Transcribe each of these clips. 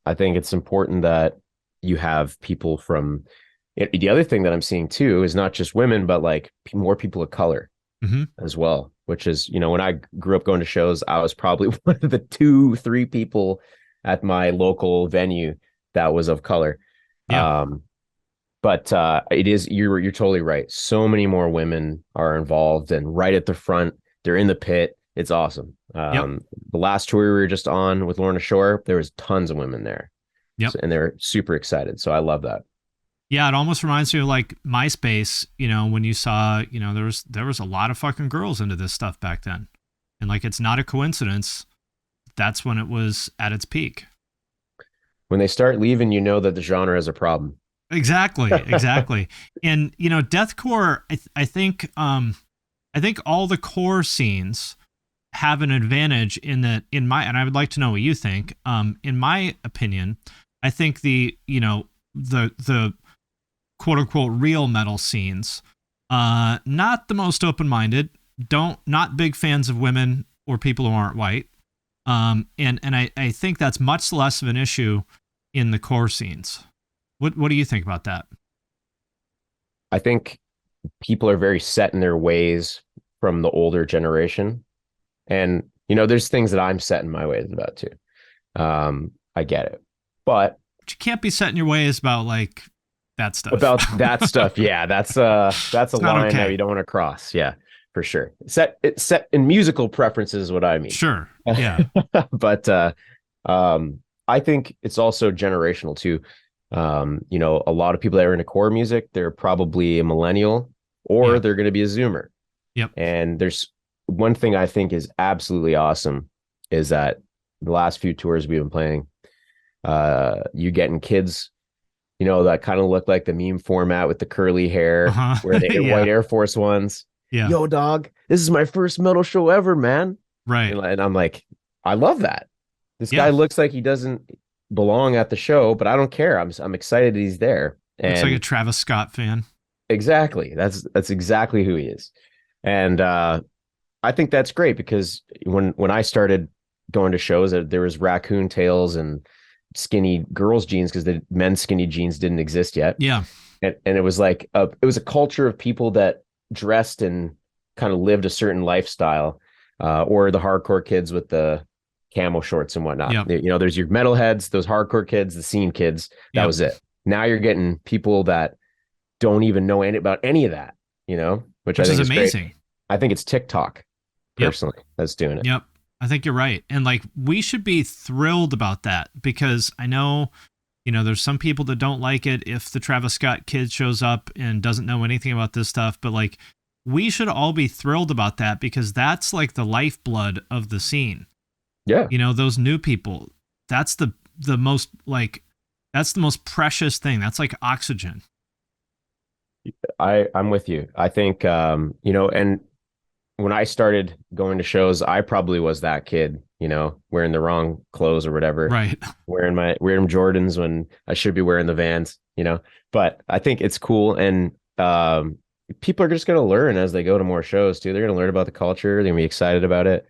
I think it's important that you have people from the other thing that I'm seeing too is not just women, but like more people of color Hmm. as well, which is, when I grew up going to shows, I was probably one of the two, three people at my local venue that was of color. Yeah. Um, but it is you're totally right. So many more women are involved and right at the front. They're in the pit. It's awesome. Yep. The last tour we were just on with Lorna Shore, there was tons of women there, Yep. and they're super excited. So I love that. Yeah, it almost reminds me of like MySpace, when you saw, there was a lot of fucking girls into this stuff back then. And like it's not a coincidence. That's when it was at its peak. When they start leaving, you know that the genre has a problem. Exactly, exactly. And deathcore, I think all the core scenes have an advantage in that and I would like to know what you think. In my opinion, I think the quote unquote real metal scenes, not the most open minded, don't not big fans of women or people who aren't white. And I think that's much less of an issue in the core scenes. What do you think about that? I think people are very set in their ways from the older generation. And, there's things that I'm set in my ways about too. I get it. But But you can't be set in your ways about like that stuff. about that stuff, yeah, that's a It's not line that okay. you don't want to cross. Yeah, for sure. Set in musical preferences is what I mean. Sure. Yeah. But um I think it's also generational too. A lot of people that are into core music, they're probably a millennial or Yeah. they're going to be a zoomer. Yep. And there's one thing I think is absolutely awesome is that the last few tours we've been playing, you getting kids, that kind of look like the meme format with the curly hair, Uh where huh. they white Yeah. Air Force Ones. Yeah. Yo, dog, this is my first metal show ever, man. Right. And I'm like, I love that. This guy Yeah. looks like he doesn't belong at the show, but I don't care. I'm excited that he's there. Looks like a And Travis Scott fan. exactly, that's exactly who he is. And I think that's great because when I started going to shows, there was raccoon tails and skinny girls jeans because the men's skinny jeans didn't exist yet. Yeah. And it was like it was a culture of people that dressed and kind of lived a certain lifestyle, or the hardcore kids with the camo shorts and whatnot. Yep. There's your metalheads, those hardcore kids, the scene kids. That Yep. was it. Now you're getting people that don't even know about any of that, which I Which is think is great. amazing. I think it's TikTok Yep. personally that's doing it. Yep. I think you're right. And like we should be thrilled about that because I know, there's some people that don't like it if the Travis Scott kid shows up and doesn't know anything about this stuff, but like we should all be thrilled about that because that's like the lifeblood of the scene. Yeah, Those new people, that's the most like that's the most precious thing. That's like oxygen. I'm with you. I think and when I started going to shows, I probably was that kid, wearing the wrong clothes or whatever, Right. wearing Jordans when I should be wearing the Vans. But I think it's cool, and people are just going to learn as they go to more shows too. They're going to learn about the culture. They're going to be excited about it.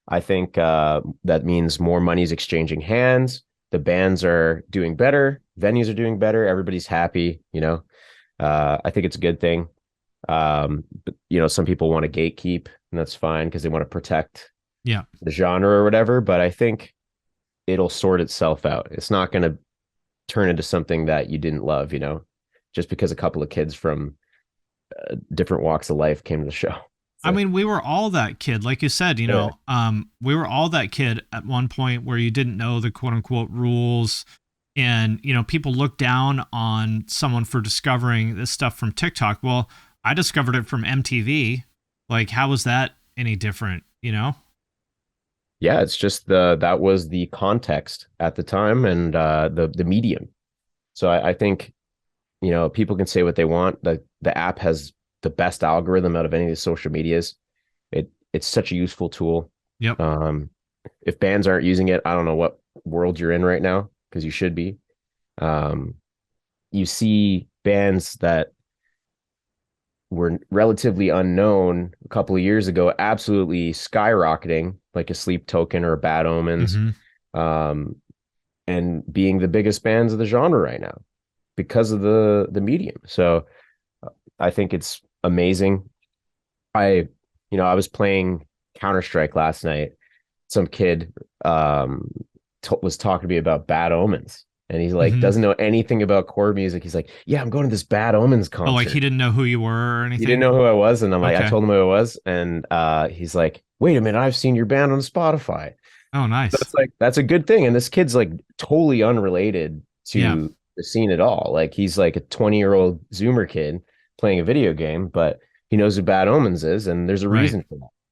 I think that means more money's exchanging hands. The bands are doing better. Venues are doing better. Everybody's happy. I think it's a good thing. But some people want to gatekeep, and that's fine because they want to protect Yeah. the genre or whatever. But I think it'll sort itself out. It's not going to turn into something that you didn't love, just because a couple of kids from different walks of life came to the show. I So, mean, we were all that kid, like you said, yeah, we were all that kid at one point where you didn't know the quote unquote rules. And, people look down on someone for discovering this stuff from TikTok. Well, I discovered it from MTV. Like, how was that any different? yeah, it's just that was the context at the time and the medium. So I think people can say what they want. The app has the best algorithm out of any of the social medias. It's such a useful tool. Yep. Um, if bands aren't using it, I don't know what world you're in right now because you should be. Um, you see bands that were relatively unknown a couple of years ago, absolutely skyrocketing, like a Sleep Token or Bad Omens. Mm-hmm. Um, and being the biggest bands of the genre right now because of the medium. So I think it's amazing. I I was playing Counter-Strike last night. Some kid was talking to me about Bad Omens, and he's like Hmm. doesn't know anything about chord music. He's like, yeah, I'm going to this Bad Omens Oh, like he concert. didn't know who you were or He didn't anything? know who I was, and I'm like, I Okay. told him who I was, and he's like, wait a minute, I've seen your band on Spotify. Oh, So nice. it's like that's a good thing. And this kid's like totally unrelated Yeah. to the scene at all. Like he's like a 20-year-old Zoomer kid playing a video game, but he knows who Bad Omens is, and there's a Right. reason for that.